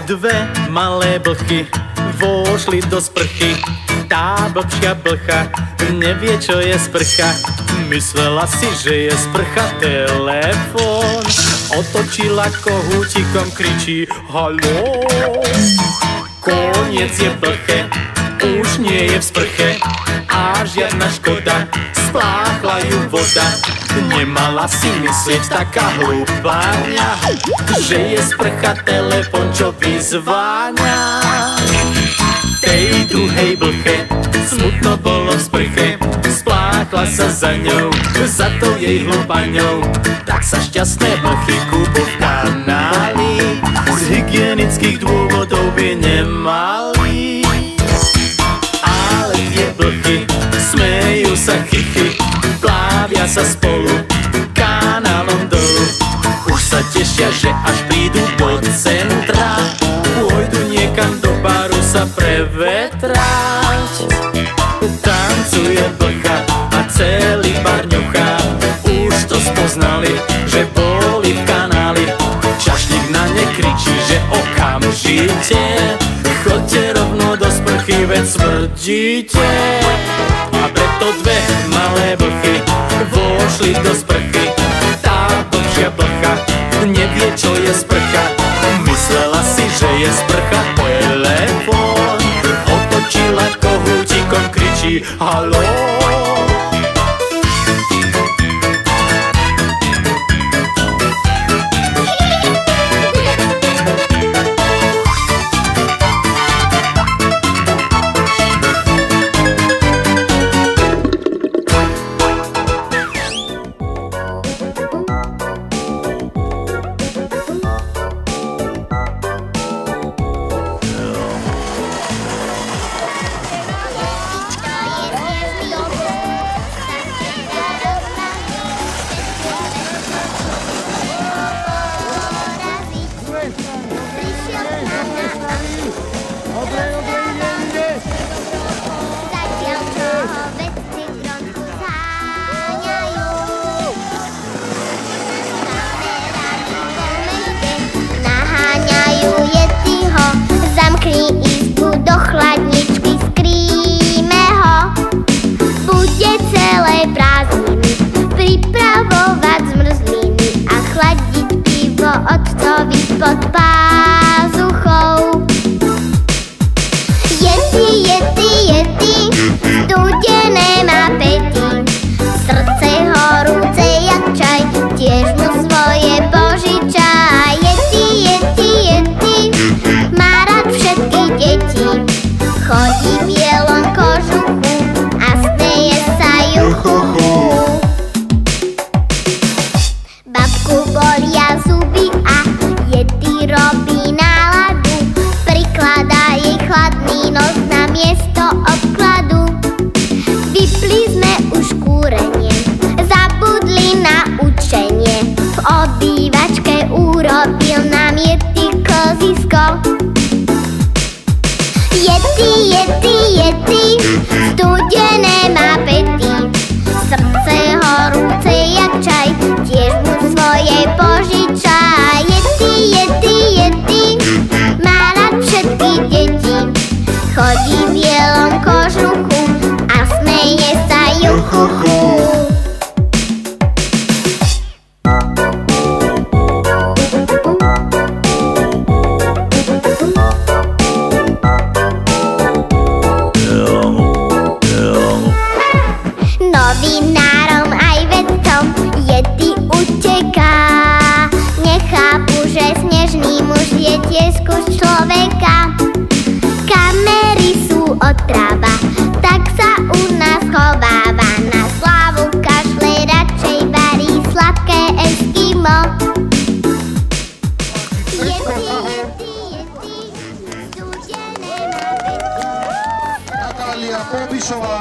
Dve malé blchy vošli do sprchy. Tá blbšia blcha nevie, čo je sprcha. Myslela si, že je sprcha telefón. Otočila kohútikom, kričí haló. Koniec je blche, už nie je v sprche. A žiadna škoda, spláchla ju voda. Nemala si myslieť taká hlúpáňa, že je sprcha telefon, čo vyzváňa. Tej druhej blche smutno bolo v sprche. Spláchla sa za ňou, za tou jej hlúpaňou. Tak sa šťastné blchy kúpu v kanáli. Z hygienických dôvodov by nemali. Ale tie blchy smejú sa chichy, plávia sa spolu kanálom dolu. Už sa tešia, že až prídu do centra, pôjdu niekam do baru sa prevetrať. Tancuje blcha a celý bar ňuchá. Už to spoznali, že boli v kanáli. Čašník na ne kričí, že okamžite chodte rovno do sprchy, veď smrdíte. A preto dve malé blchy vošli do sprchy. Tá blbšia blcha nevie, čo je sprcha. Myslela si, že je sprcha telefón. Otočila kohútikom, kričí haló. Pod pázuchou. Yeti, studené má pety, srdce horúce jak čaj, tiež mu svoje požičaj. Yeti, má rád všetky deti, Yeti, studené má pety, srdce horúce jak čaj, tiež mu svoje požičaj. Yeti, má rád všetky deti, chodí v bielom kožuchu a smeje sa juchuchu. Novinárom aj vedcom Yeti uteká, nechápu, že snežný muž je tiež kus človeka. Kamery sú otrava, tak sa u nás chováva, na slávu kašle, radšej varí sladké Eskimo. Yeti, studené má pety. Natália Pobišová,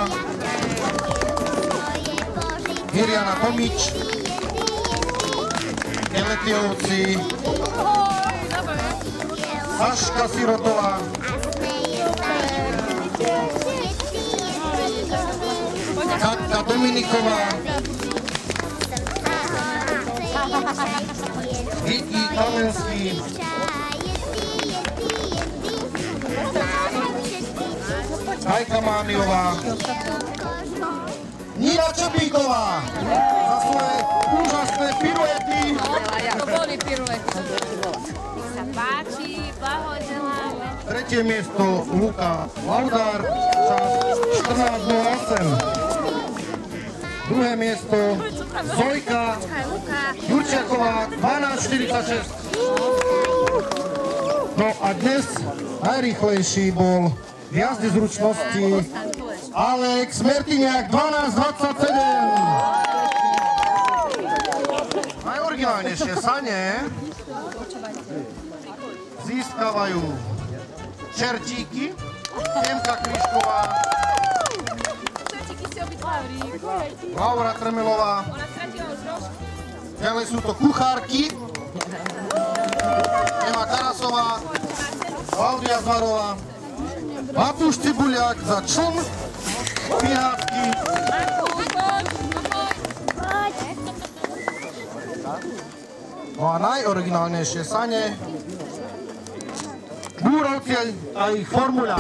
Hiriana Tomič, Eletiovci, Saška Sirotová, Katka Dominiková, Viki Kamenský, Kajka Mániová, Nina Čapíková za svoje úžasné piruety. To boli piruety. Nech sa páči, blahoželáme. Tretie miesto Luka Laudár, čas 14:08. Druhé miesto Zojka Jurčiaková, 12:46. No a dnes najrýchlejší bol v jazde zručnosti Alex Mertiniak, 12:27. Najoriginálnejšie sane získavajú Čertíky, Temka Kryšková, Laura Tremelová, ďalej sú to kuchárky, Ema Karasová, Klaudia Zvarová, Matúš Cibuliak za čln, Pirátky, no a najoriginálnejšie sane Búrovci a ich formula.